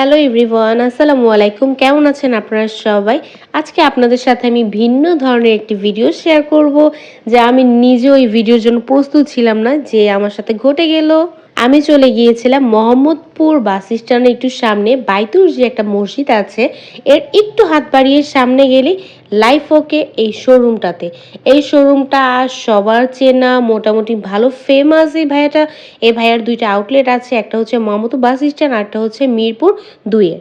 Hello everyone, আসসালামু আলাইকুম। কেমন আছেন আপনারা সবাই? আজকে আপনাদের সাথে আমি ভিন্ন ধরনের একটি ভিডিও শেয়ার করব, যে আমি নিজেও এই ভিডিওর জন্য প্রস্তুত ছিলাম না, যে আমার সাথে ঘটে গেল। আমি চলে গিয়েছিলাম মোহাম্মদপুর বাস স্ট্যান্ডের একটু সামনে বাইতুর যে একটা মসজিদ আছে, এর একটু হাত বাড়িয়ে সামনে গেলেই লাইফ ওকে এই শোরুমটাতে। এই শোরুমটা সবার চেনা, মোটামুটি ভালো ফেমাস এই ভাইয়াটা। এই ভাইয়ার দুইটা আউটলেট আছে, একটা হচ্ছে মোহাম্মদপুর বাস স্ট্যান্ড, আরটা হচ্ছে মিরপুর 2-এ।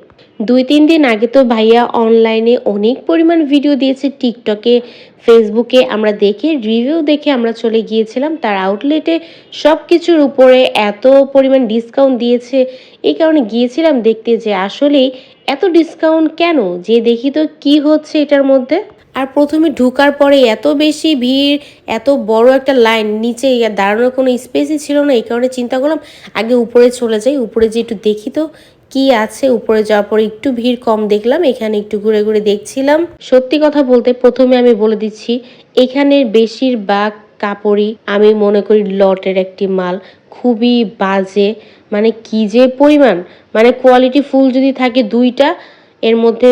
2-3 দিন আগে তো ভাইয়া অনলাইনে অনেক পরিমাণ ভিডিও দিয়েছে টিকটকে, ফেসবুকে। আমরা দেখে রিভিউ দেখে আমরা চলে গিয়েছিলাম তার আউটলেটে। সব কিছুর উপরে এত পরিমাণ ডিসকাউন্ট দিয়েছে, এই কারণে গিয়েছিলাম দেখতে যে আসলেই এত ডিসকাউন্ট কেন, যে দেখি তো কি হচ্ছে এটার মধ্যে। আর প্রথমে ঢোকার পরে এত বেশি ভিড়, এত বড় একটা লাইন, নিচে দাঁড়ানোর কোনো স্পেসই ছিল না। এই কারণে চিন্তা করলাম আগে উপরে চলে যাই, উপরে যে একটু দেখি তো কি আছে। উপরে যাওয়ার পরে একটু ভিড় কম দেখলাম, এখানে একটু ঘুরে ঘুরে দেখছিলাম। সত্যি কথা বলতে প্রথমে আমি বলে দিচ্ছি, এখানের বেশিরভাগ কাপড়ই আমি মনে করি লটের একটি মাল, খুবই বাজে। মানে কি যে পরিমাণ, মানে কোয়ালিটি ফুল যদি থাকে 2টা, এর মধ্যে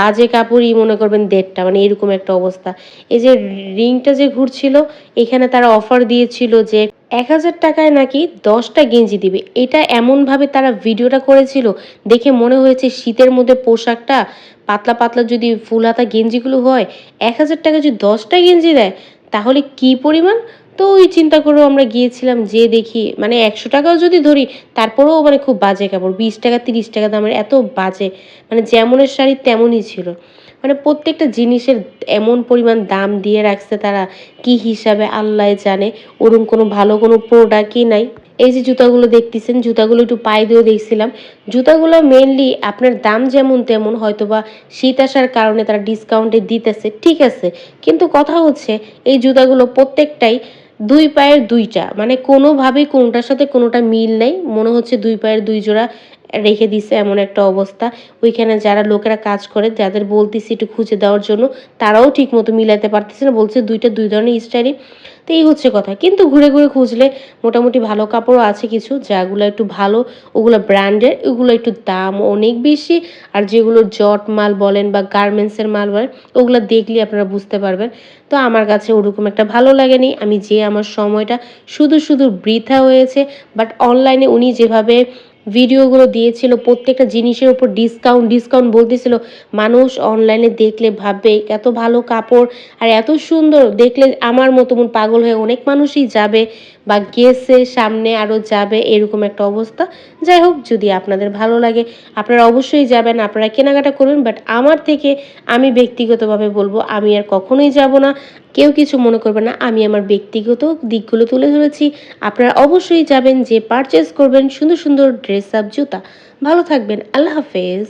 বাজে কাপড়ই মনে করবেন 1.5টা, মানে এরকম একটা অবস্থা। এই যে রিংটা যে ঘুরছিল, এখানে তারা অফার দিয়েছিল যে 1000 টাকায় নাকি 10টা গেঞ্জি দিবে। এটা এমনভাবে তারা ভিডিওটা করেছিল, দেখে মনে হয়েছে শীতের মধ্যে পোশাকটা পাতলা পাতলা যদি ফুল হাতা গেঞ্জিগুলো হয়, 1000 টাকা যদি 10টা গেঞ্জি দেয়, তাহলে কি পরিমাণ। তো ওই চিন্তা করেও আমরা গিয়েছিলাম, যে দেখি মানে 100 টাকাও যদি ধরি, তারপরেও মানে খুব বাজে কাপড়, 20 টাকা 30 টাকা দামের, এত বাজে। মানে যেমনের শাড়ি তেমনই ছিল। মানে প্রত্যেকটা জিনিসের এমন পরিমাণ দাম দিয়ে রাখছে তারা, কি হিসাবে আল্লাহ জানে। ওরকম কোনো ভালো কোনো প্রোডাক্টই নাই। এই যে জুতাগুলো দেখতেছেন, জুতাগুলো একটু পায়ে দিয়েও দেখছিলাম। জুতাগুলো মেনলি আপনার দাম যেমন তেমন, হয়তোবা শীত আসার কারণে তারা ডিসকাউন্টে দিতেছে, ঠিক আছে। কিন্তু কথা হচ্ছে এই জুতাগুলো প্রত্যেকটাই 2 পায়ের 2টা, মানে কোনোভাবেই কোনোটার সাথে কোনোটা মিল নেই। মনে হচ্ছে 2 পায়ের 2 জোড়া রেখে দিছে, এমন একটা অবস্থা। ওইখানে যারা লোকেরা কাজ করে, যাদের বলতেছি একটু খুঁজে দেওয়ার জন্য, তারাও ঠিক মতো মিলাতে পারতেছে না, বলছে 2টা 2 ধরনের স্টাইলই। তো এই হচ্ছে কথা। কিন্তু ঘুরে ঘুরে খুঁজলে মোটামুটি ভালো কাপড়ও আছে কিছু, যাগুলো একটু ভালো, ওগুলো ব্র্যান্ডের, ওগুলো একটু দাম অনেক বেশি। আর যেগুলো জট মাল বলেন বা গার্মেন্টসের মাল বলেন, ওগুলো দেখলে আপনারা বুঝতে পারবেন। তো আমার কাছে ওরকম একটা ভালো লাগেনি। আমি যে আমার সময়টা শুধু শুধু বৃথা হয়েছে। বাট অনলাইনে উনি যেভাবে ভিডিওগুলো দিয়েছিল, প্রত্যেকটা জিনিসের উপর ডিসকাউন্ট ডিসকাউন্ট বলতেছিল, মানুষ অনলাইনে দেখলে ভাববে এত ভালো কাপড় আর এত সুন্দর, দেখলে আমার মতো মন পাগল হয়ে অনেক মানুষই যাবে বা গেছে, সামনে আরও যাবে, এরকম একটা অবস্থা। যাই হোক, যদি আপনাদের ভালো লাগে আপনারা অবশ্যই যাবেন, আপনারা কেনাকাটা করবেন। বাট আমার থেকে আমি ব্যক্তিগতভাবে বলবো, আমি আর কখনোই যাব না। কেউ কিছু মনে করবে না, আমি আমার ব্যক্তিগত দিকগুলো তুলে ধরেছি। আপনারা অবশ্যই যাবেন, যে পারচেস করবেন সুন্দর সুন্দর ড্রেস আপ, জুতা। ভালো থাকবেন, আল্লাহ হাফেজ।